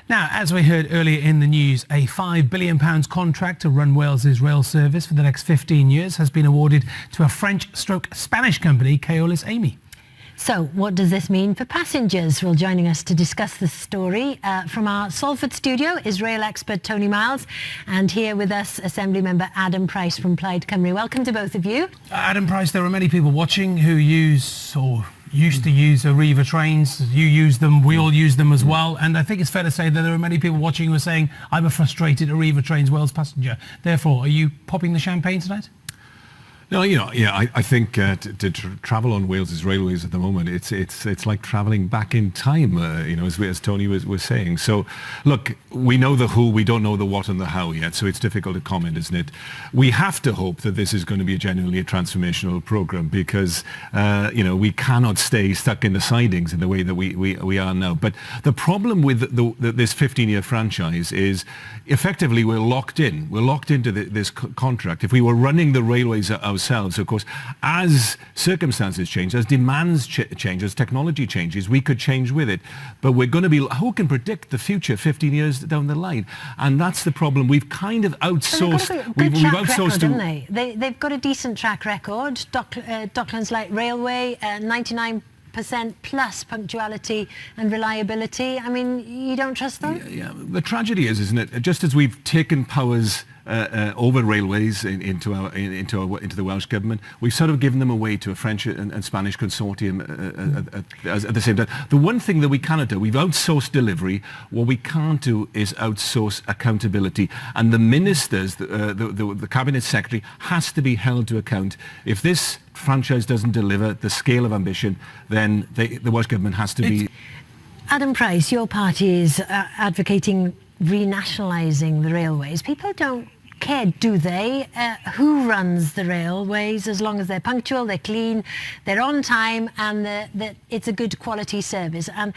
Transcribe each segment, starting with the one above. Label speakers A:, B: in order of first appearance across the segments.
A: Now, as we heard earlier in the news, a £5 billion contract to run Wales's rail service for the next 15 years has been awarded to a French-Spanish company, Keolis Amey.
B: So what does this mean for passengers? Well, joining us to discuss the story from our Salford studio is rail expert Tony Miles, and here with us Assembly member Adam Price from Plaid Cymru. Welcome to both of you.
A: Adam Price, there are many people watching who use or used to use Arriva trains. You use them, we all use them as well, and I think it's fair to say that there are many people watching who are saying, I'm a frustrated Arriva Trains Wales passenger. Therefore, are you popping the champagne tonight?
C: No, I think to travel on Wales's railways at the moment, it's like travelling back in time, as Tony was saying. So, look, we know the who, we don't know the what and the how yet, so it's difficult to comment, isn't it? We have to hope that this is going to be genuinely a transformational programme because, we cannot stay stuck in the sidings in the way that we are now. But the problem with this 15-year franchise is, effectively, we're locked in. We're locked into this contract. If we were running the railways ourselves, of course, as circumstances change, as demands change, as technology changes, we could change with it. But we're going to be, who can predict the future 15 years down the line? And that's the problem. We've kind of outsourced.
B: We've outsourced to... haven't they? They've got a decent track record. Docklands Light Railway, 99% plus punctuality and reliability. I mean, you don't trust them?
C: Yeah. The tragedy is, isn't it? Just as we've taken powers over railways into the Welsh government, we've sort of given them away to a French and Spanish consortium at the same time. The one thing that we cannot do, we've outsourced delivery. What we can't do is outsource accountability. And the ministers, the cabinet secretary, has to be held to account. If this franchise doesn't deliver the scale of ambition, then the Welsh government has to be...
B: Adam Price, your party is advocating renationalising the railways. People don't care, do they? Who runs the railways, as long as they're punctual, they're clean, they're on time, and that it's a good quality service. And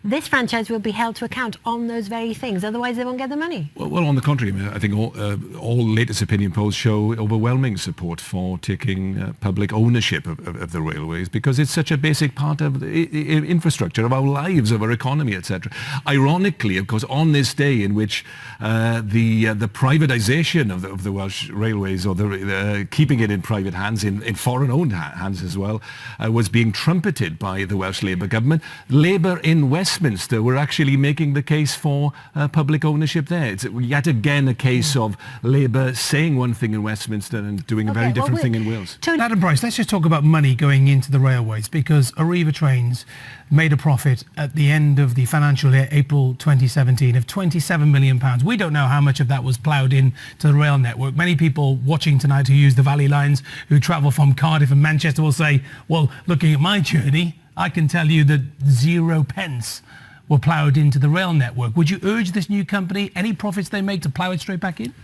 B: this franchise will be held to account on those very things, otherwise they won't get the money.
C: Well, on the contrary, I think all latest opinion polls show overwhelming support for taking public ownership of the railways, because it's such a basic part of the infrastructure of our lives, of our economy, etc. Ironically, of course, on this day in which the privatisation of the Welsh railways, or the keeping it in private hands, in foreign-owned hands as well, was being trumpeted by the Welsh Labour government. Labour in Westminster were actually making the case for public ownership there. It's yet again a case of Labour saying one thing in Westminster and doing a very different thing in Wales.
A: Adam Price, let's just talk about money going into the railways, because Arriva Trains made a profit at the end of the financial year, April 2017, of £27 million. We don't know how much of that was ploughed in to the rail network. Many people watching tonight who use the Valley Lines, who travel from Cardiff and Manchester, will say, well, looking at my journey, I can tell you that 0 pence were ploughed into the rail network. Would you urge this new company, any profits they make, to plough it straight back in?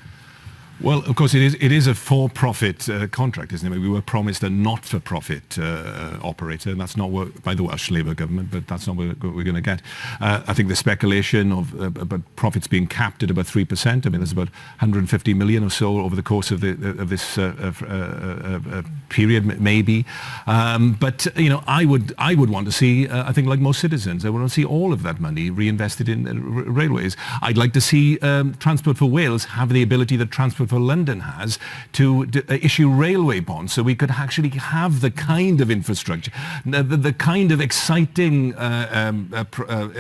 C: Well, of course, it is a for-profit contract, isn't it? We were promised a not-for-profit operator, and that's not what, by the Welsh Labour government, but that's not what we're going to get. I think the speculation of about profits being capped at about 3%, I mean, there's about 150 million or so over the course of this period, maybe. But, I would want to see, I think like most citizens, I want to see all of that money reinvested in railways. I'd like to see Transport for Wales have the ability that Transport for London has to issue railway bonds, so we could actually have the kind of infrastructure, the kind of exciting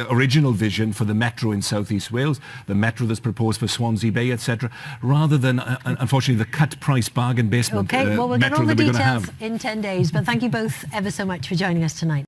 C: original vision for the metro in South East Wales, the metro that's proposed for Swansea Bay, etc., rather than, unfortunately, the cut-price bargain basement
B: well, we'll
C: metro
B: get all the
C: that we're going to
B: details
C: have
B: in 10 days, but thank you both ever so much for joining us tonight.